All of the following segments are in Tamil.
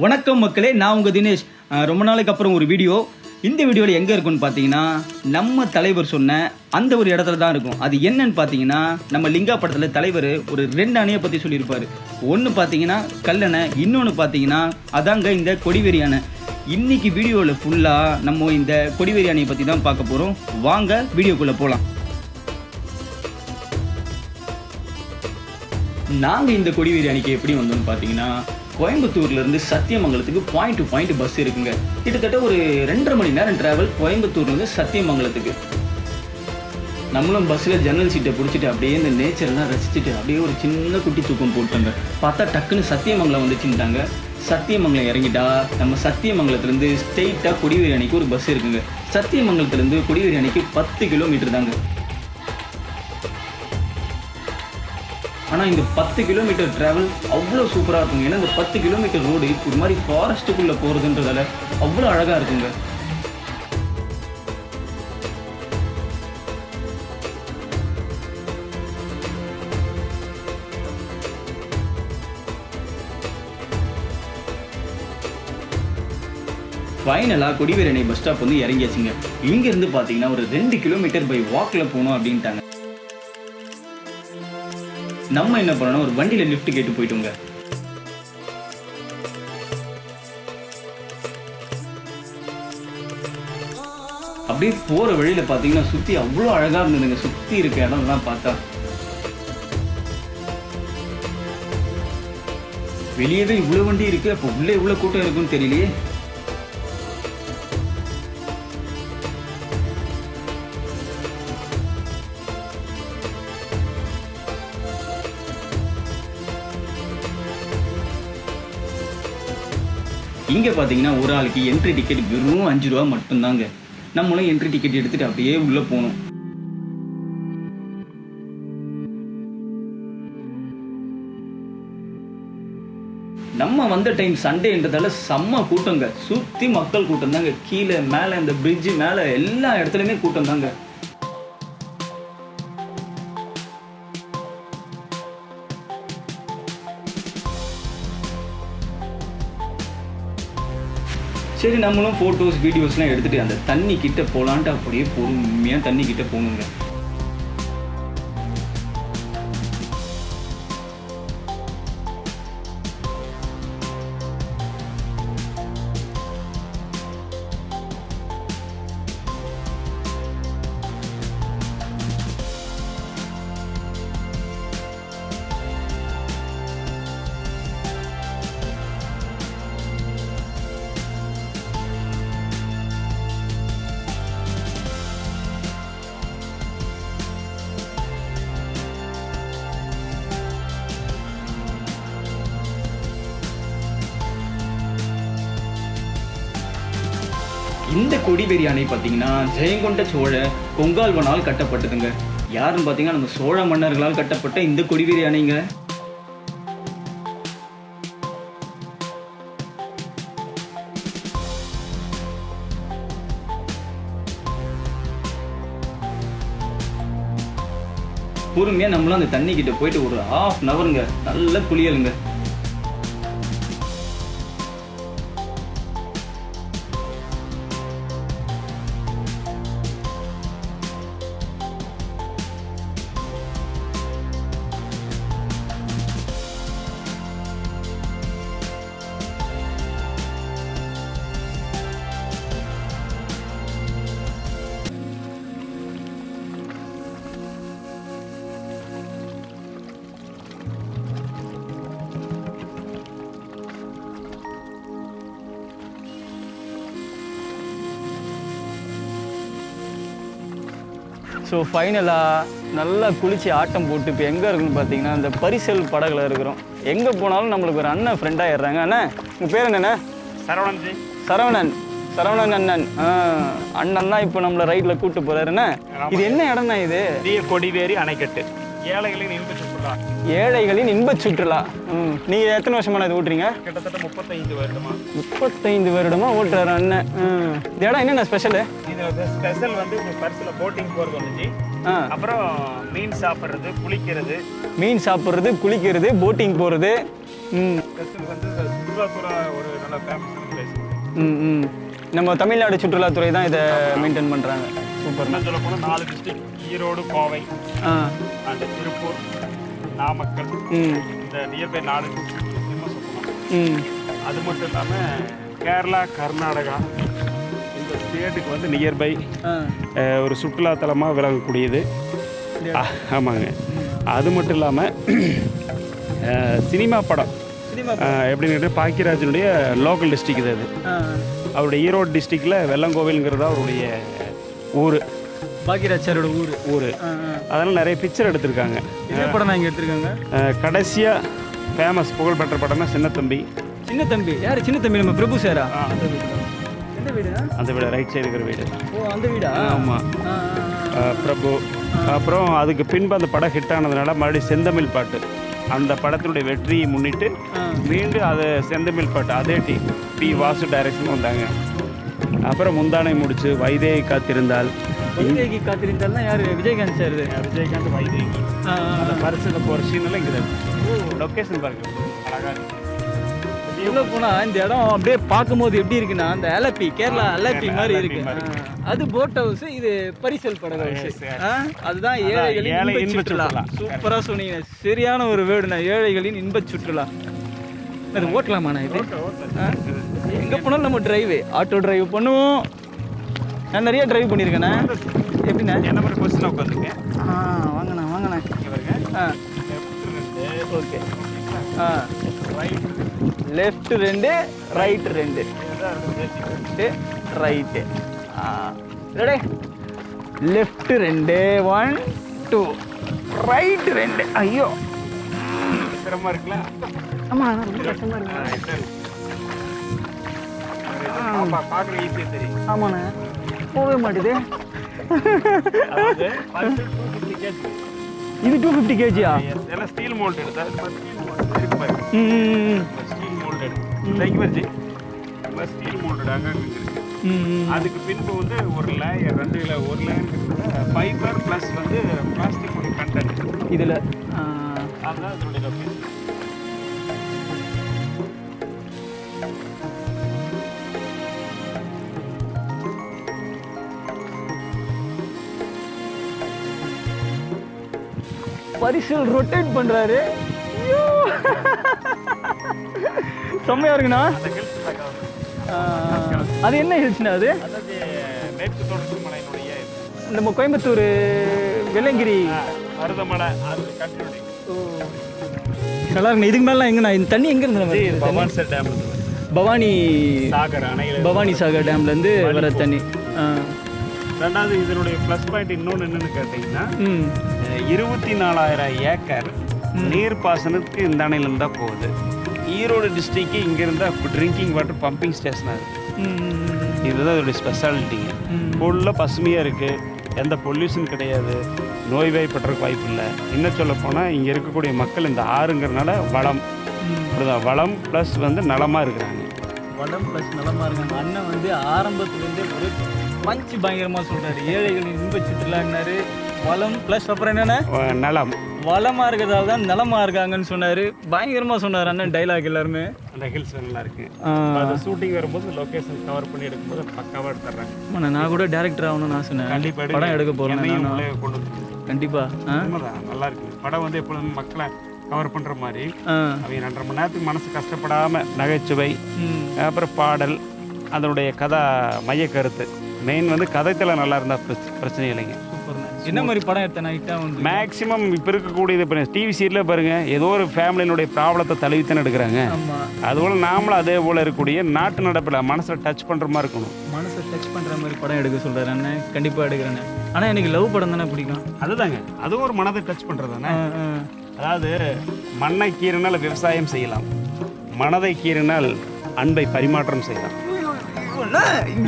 வணக்கம் மக்களே, நான் உங்கள் தினேஷ். ரொம்ப நாளைக்கு அப்புறம் ஒரு வீடியோ. இந்த வீடியோவில் எங்கே இருக்குன்னு பார்த்தீங்கன்னா, நம்ம தலைவர் சொன்ன அந்த ஒரு இடத்துல தான் இருக்கும். அது என்னன்னு பார்த்தீங்கன்னா, நம்ம லிங்கா படத்தில் தலைவர் ஒரு 2 அணையை பற்றி சொல்லியிருப்பார். ஒன்று பார்த்தீங்கன்னா கல்லணை, இன்னொன்று பார்த்தீங்கன்னா அதாங்க இந்த கொடிவேரி அணை. இன்றைக்கி வீடியோவில் ஃபுல்லாக நம்ம இந்த கொடிவேரி அணையை பற்றி தான் பார்க்க போகிறோம். வாங்க வீடியோக்குள்ளே போகலாம். நாங்கள் இந்த கொடிவேரி அணைக்கு எப்படி வந்தோம்னு பார்த்தீங்கன்னா, கோயம்புத்தூர்லேருந்து சத்தியமங்கலத்துக்கு பாயிண்ட் டு பாயிண்ட் பஸ் இருக்குங்க. கிட்டத்தட்ட ஒரு 2.5 மணி நேரம் ட்ராவல் கோயம்புத்தூர்லேருந்து சத்தியமங்கலத்துக்கு. நம்மளும் பஸ்ஸில் ஜன்னல் சீட்டை பிடிச்சிட்டு அப்படியே இந்த நேச்சர்லாம் ரசிச்சுட்டு அப்படியே ஒரு சின்ன குட்டி தூக்கம் போட்டாங்க. பார்த்தா டக்குன்னு சத்தியமங்கலம் வந்துச்சுட்டாங்க. சத்தியமங்கலம் இறங்கிட்டா நம்ம சத்தியமங்கலத்துலேருந்து ஸ்ட்ரெயிட்டாக கொடிவேரி அணைக்கு ஒரு பஸ் இருக்குங்க. சத்தியமங்கலத்துலேருந்து கொடிவேரி அணைக்கு 10 கிலோமீட்டர் தாங்க. ஆனால் இந்த 10 கிலோமீட்டர் ட்ராவல் அவ்வளோ சூப்பராக இருக்குங்க. ஏன்னா இந்த 10 கிலோமீட்டர் ரோடு ஒரு மாதிரி ஃபாரஸ்ட்டுக்குள்ளே போகிறதுன்றதால அவ்வளோ அழகாக இருக்குங்க. ஃபைனலாக கொடிவேரி அணை பஸ் ஸ்டாப் வந்து இறங்கியாச்சுங்க. இங்கேருந்து பார்த்தீங்கன்னா ஒரு 2 கிலோமீட்டர் பை வாக்கில் போகணும் அப்படின்ட்டாங்க. நம்ம என்ன பண்ணணும், ஒரு வண்டியில் லிஃப்ட் கேட்டு போயிட்டோங்க. அப்படியே போகிற வழியில் பார்த்தீங்கன்னா சுற்றி அவ்வளோ அழகாக இருந்ததுங்க. சுற்றி இருக்க இடம்லாம் பார்த்தா வெளியவே இவ்வளோ வண்டி இருக்குது. அப்போ உள்ளே இவ்வளோ கூட்டம் இருக்குன்னு தெரியலையே. இங்கே பார்த்தீங்கன்னா ஒரு ஆளுக்கு என்ட்ரி டிக்கெட் வெறும் 5 ரூபா மட்டும்தாங்க. நம்மளும் என்ட்ரி டிக்கெட் எடுத்துகிட்டு அப்படியே உள்ளே போகணும். நம்ம வந்த டைம் சண்டேன்றதால செம்ம கூட்டங்க. சுற்றி மக்கள் கூட்டம் தாங்க. கீழே மேலே இந்த பிரிட்ஜு மேலே எல்லா இடத்துலையுமே கூட்டம் தாங்க. சரி, நம்மளும் ஃபோட்டோஸ் வீடியோஸ்லாம் எடுத்துகிட்டு அந்த தண்ணி கிட்ட போகலான்ட்டு அப்படியே பொறுமையாக தண்ணி கிட்ட போகணுங்க. இந்த கொடிவேரி அணை பார்த்தீங்கன்னா ஜெயங்கொண்ட சோழ கொங்கால்வனால் கட்டப்பட்டதுங்க. யாருன்னு பார்த்தீங்கன்னா நம்ம சோழ மன்னர்களால் கட்டப்பட்ட இந்த கொடிவேரி அணைங்க. பொறுமையா நம்மளும் அந்த தண்ணி கிட்ட போயிட்டு ஒரு 1/2 ஹவருங்க நல்லா குளியலுங்க. ஸோ ஃபைனலாக நல்லா குளித்து ஆட்டம் போட்டு இப்போ எங்கே இருக்குன்னு பார்த்தீங்கன்னா இந்த பரிசல் படகுல இருக்கிறோம். எங்கே போனாலும் நம்மளுக்கு ஒரு அண்ணன் ஃப்ரெண்டாக ஏறுறாங்க. அண்ணா உங்கள் பேர் என்னண்ணே? சரவணன். சரவணன் அண்ணன். அண்ணன் தான் இப்போ நம்மளை ரைட்டில் கூப்பிட்டு போகிறாருண்ணே. இது என்ன இடம்னா? இது கொடிவேரி அணைக்கட்டு, ஏழைகளின் இன்ப சுற்றுலா. ஏழைகளின் இன்ப சுற்றுலா. நீங்கள் எத்தனை வருஷமான இது ஓட்டுறீங்க? கிட்டத்தட்ட 35 வருடமா. 35 வருடமா ஓட்டுறாரு அண்ணன். இந்த இடம் என்னென்ன ஸ்பெஷலு? இது ஸ்பெஷல் வந்து பரிசில் போட்டிங் போகிறது வந்துச்சு. அப்புறம் மீன் சாப்பிட்றது, குளிக்கிறது, போட்டிங் போகிறது. வந்து சுற்றுலாத்துறை ஒரு நல்ல ஃபேமஸான பிளேஸ். நம்ம தமிழ்நாடு சுற்றுலாத்துறை தான் இதை மெயின்டைன் பண்ணுறாங்க. சூப்பர். இன்னும் சொல்ல போனால் 4 டிஸ்ட்ரிக்ட், ஈரோடு, கோவை அண்ட் திருப்பூர், நாமக்கல், இந்த நியர்பை 4 டிஸ்ட்ரிக்ட் ஃபேமஸ் சொல்லலாம். அது மட்டும் இல்லாமல் கேரளா, கர்நாடகா இந்த ஸ்டேட்டுக்கு வந்து நியர்பை ஒரு சுற்றுலாத்தலமாக விளங்கக்கூடியது. ஆமாங்க. அது மட்டும் இல்லாமல் சினிமா படம் எப்படின்னு பாக்கியராஜனுடைய லோக்கல் டிஸ்ட்ரிக் இது. அது அவருடைய ஈரோடு டிஸ்ட்ரிக்டில் வெள்ளங்கோவில்ங்கிறதா அவருடைய ஊர், பாக்கியராஜ் சாரோட ஊர். அதனால் நிறைய பிக்சர் எடுத்திருக்காங்க. படம் தான் இங்கே எடுத்திருக்காங்க. கடைசியாக ஃபேமஸ் புகழ்பெற்ற படம்னா சின்னத்தம்பி. சின்னத்தம்பி யார்? சின்னத்தம்பி நம்ம பிரபு சாரா? அந்த வீடு. எந்த வீடு? அந்த வீடு ரைட் சைடு இருக்கிற வீடு. ஓ, அந்த வீடா? ஆமாம், பிரபு. அப்புறம் அதுக்கு பின்பு அந்த படம் ஹிட் ஆனதுனால மறுபடியும் செந்தமிழ் பாட்டு, அந்த படத்தினுடைய வெற்றியை முன்னிட்டு மீண்டும் அது செந்தமிழ் பாட்டு அதே டீம் பி வாசு டைரக்ஷன் வந்தாங்க. அப்புறம் முந்தானை முடிச்சு வைதேகி காத்திருந்தால். வைதேகி காத்திருந்தால்னா யார்? விஜயகாந்த் சார். விஜயகாந்த் வைதேகி அந்த பரிசில் போகிற சீனெல்லாம் இங்கே லொக்கேஷன் பாருங்க, அழகாக இருக்குது. உள்ளே போனால் இந்த இடம் அப்படியே பார்க்கும்போது எப்படி இருக்குன்னா அந்த அலப்பி, கேரளா அலப்பி மாதிரி இருக்கு. அது போட் ஹவுஸ், இது பரிசல் படகு ஹவுஸ். அதுதான் ஏழைகளின் இன்ப சுற்றுலா. சூப்பராக சொன்னீங்க, சரியான ஒரு வேர்டுண்ணா, ஏழைகளின் இன்ப சுற்றுலா. அது ஓட்டலாமாண்ணா இது? எங்கே போனாலும் நம்ம டிரைவு, ஆட்டோ டிரைவ் பண்ணுவோம். நான் நிறைய டிரைவ் பண்ணியிருக்கேண்ணா. எப்படிண்ணா? என்ன மாதிரி பஸ்ஸில் உட்காந்துருக்கேன். வாங்கண்ணா வாங்கண்ணா. Okay. Left 2, right 2, right. Ready? Left 2, 1 2, right 2. ஐயோ சிரமமாக இருக்குல்ல? ஆமாம், ரொம்ப கஷ்டமாக இருக்கு. பார்க்குற ஈஸியாக தெரியும். ஆமாண்ணா, போகவே மாட்டேது. இது 250 kg-யா? எல்லாம் steel moulded. Steel moulded steel moulded அங்கே இருக்கு. அதுக்கு பின்பு வந்து ஒரு லேயர், 2 லேயர், ஒரு லேயர் ஃபைபர் ப்ளஸ் வந்து பிளாஸ்டிக் ஒரு கண்டென்ட் இதில். அதுதான் அதனுடைய லொக்கேஷன். பரிசல் ரொட்டேட் பண்றாரு. செம்மையா இருக்குண்ணா. அது என்ன ஹில்ஸ்ண்ணா? அது மேற்கு தொடர்ச்சி மலையினுடைய நம்ம கோயம்புத்தூர் வெள்ளங்கிரி மருதமலை. நல்லா இருக்குண்ணா. இதுக்கு மேலாம் எங்கண்ணா இந்த தண்ணி எங்க இருந்து? பவானி சார் டேம், பவானி சாகர் அணையில், பவானி சாகர் டேம்லேருந்து வர தண்ணி. ரெண்டாவது இதனுடைய ப்ளஸ் பாயிண்ட் இன்னொன்று என்னென்னு கேட்டிங்கன்னா 24,000 ஏக்கர் நீர்ப்பாசனத்துக்கு இந்த அணையிலேருந்து தான் போகுது. ஈரோடு டிஸ்ட்ரிக்டு இங்கேருந்தா ட்ரிங்கிங் வாட்டர் பம்பிங் ஸ்டேஷனாக இருக்குது. இதுதான் இதோடைய ஸ்பெஷாலிட்டிங்க. ஃபுல்லாக பசுமையாக இருக்குது, எந்த பொல்யூஷன் கிடையாது, நோய்வாய்ப்பட்டுறதுக்கு வாய்ப்பு இல்லை. இன்னும் சொல்ல போனால் இங்கே இருக்கக்கூடிய மக்கள் இந்த ஆறுங்கிறதுனால வளம், இப்படிதான் வளம் ப்ளஸ் வந்து நலமாக இருக்கிறாங்க. வளம் ப்ளஸ் நலமாக இருக்காங்க. அண்ணன் வந்து ஆரம்பத்துலேருந்தே ஒரு பஞ்சு பயங்கரமாக சொல்கிறாரு. ஏழைகளின் இன்ப சுற்றுலான்னாரு. வளம் ப்ளஸ் அப்புறம் என்னென்ன நலம், வளமாக இருக்கிறதால தான் நலமாக இருக்காங்கன்னு சொன்னார். பயங்கரமாக சொன்னார் அண்ணன் டைலாக். எல்லாருமே அந்த ஹில்ஸ் நல்லா இருக்கு. அது ஷூட்டிங் வரும்போது லொக்கேஷன் கவர் பண்ணி எடுக்கும்போது பக்காவாக எடுத்துட்றாங்க. நான் கூட டேரக்டர் ஆகணும்னு ஆசை. கண்டிப்பாக படம் எடுக்க போகிறேன் கொண்டு கண்டிப்பாக. நல்லா இருக்கு படம் வந்து எப்பொழுதும் மக்களை கவர் பண்ணுற மாதிரி. அவங்க 2.5 மணி நேரத்துக்கு மனசு கஷ்டப்படாமல் நகைச்சுவை, அப்புறம் பாடல், அதனுடைய கதை மைய கருத்து மெயின் வந்து கதைத்தில் நல்லா இருந்தால் பிரச்சனை இல்லைங்க. என்ன மாதிரி படம் எடுத்தேன் மேக்ஸிமம் இப்போ இருக்கக்கூடியது இப்போ டிவி சீரியலில் பாருங்கள், ஏதோ ஒரு ஃபேமிலியினுடைய ப்ராப்ளத்தை தழுவித்தானே எடுக்கிறாங்க. அதுபோல் நாமளும் அதே போல் இருக்கக்கூடிய நாட்டு நடப்பில் மனசில் டச் பண்ணுற மாதிரி இருக்கணும். மனசை டச் பண்ணுற மாதிரி படம் எடுக்க சொல்கிறாரு அண்ணன். கண்டிப்பாக எடுக்கிறேன். ஆனால் எனக்கு லவ் படம் தானே பிடிக்கும். அதுதாங்க, அதுவும் ஒரு மனதை டச் பண்ணுறது தானே. அதாவது மண்ணை கீறினால் விவசாயம் செய்யலாம், மனதை கீறினால் அன்பை பரிமாற்றம் செய்யலாம்.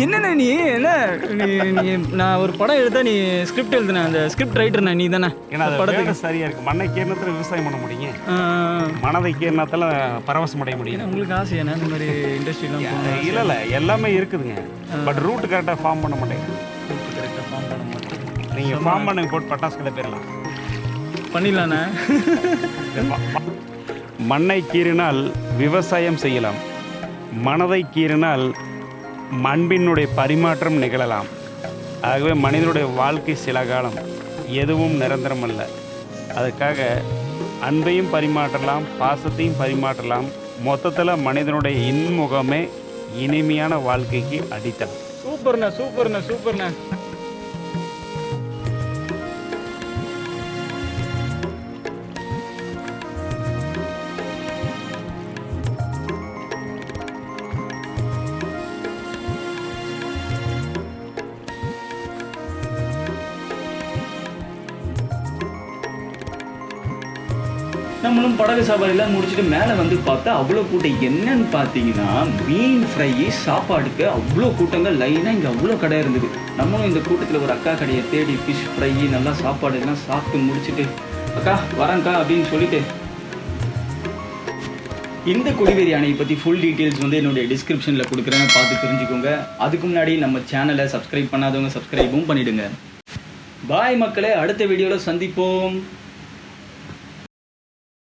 என்னண்ணா நீ என்ன நீ நான் ஒரு படம் எடுத்தா நீ ஸ்கிரிப்ட் எழுதுன அந்த ஸ்கிரிப்ட் ரைட்டர்ண்ணா நீ தானே? ஏன்னா படத்துக்கு சரியா இருக்கு. மண்ணை கீரணத்தில் விவசாயம் பண்ண முடியுங்க, மனதை கீரணத்தில் பரவசம் அடைய முடியும். உங்களுக்கு ஆசையாண்ணா இந்த மாதிரி இண்டஸ்ட்ரிலாம்? இல்லை இல்லை, எல்லாமே இருக்குதுங்க. பட் ரூட் கரெக்டாக ஃபார்ம் பண்ண மாட்டேங்க. ரூட் கரெக்டாக ஃபார்ம் பண்ண மாட்டேங்க. நீங்கள் ஃபார்ம் பண்ண போட்டு பட்டாசு கடை போயிடலாம். பண்ணிடலாண்ணா. மண்ணை கீறினால் விவசாயம் செய்யலாம், மனதை கீறினால் அன்பினுடைய பரிமாற்றம் நிகழலாம். ஆகவே மனிதனுடைய வாழ்க்கை சில காலம், எதுவும் நிரந்தரமல்ல. அதுக்காக அன்பையும் பரிமாற்றலாம், பாசத்தையும் பரிமாற்றலாம். மொத்தத்தில் மனிதனுடைய இன்முகமே இனிமையான வாழ்க்கைக்கு அடித்தளம். சூப்பர்ண்ணா சூப்பர்ண்ணா சூப்பர்ண்ணா. நம்மளும் படகு சவாரிலாம் முடிச்சுட்டு மேலே வந்து பார்த்தா அவ்வளோ கூட்டம். என்னன்னு பார்த்தீங்கன்னா மீன் ஃப்ரை சாப்பாடுக்கு அவ்வளோ கூட்டங்கள் லைனாக இங்கே அவ்வளோ கடை இருந்தது. நம்மளும் இந்த கூட்டத்தில் ஒரு அக்கா கடையை தேடி ஃபிஷ் ஃப்ரை நல்லா சாப்பாடு எல்லாம் சாப்பிட்டு முடிச்சுட்டு அக்கா வரேங்க்கா அப்படின்னு சொல்லிட்டு இந்த கொடிவேரி அணையை பற்றி ஃபுல் டீட்டெயில்ஸ் வந்து என்னுடைய டிஸ்கிரிப்ஷனில் கொடுக்குறேன், பார்த்து தெரிஞ்சுக்கோங்க. அதுக்கு முன்னாடி நம்ம சேனலை சப்ஸ்கிரைப் பண்ணாதவங்க சப்ஸ்கிரைபும் பண்ணிவிடுங்க. பாய் மக்களே, அடுத்த வீடியோவில் சந்திப்போம்.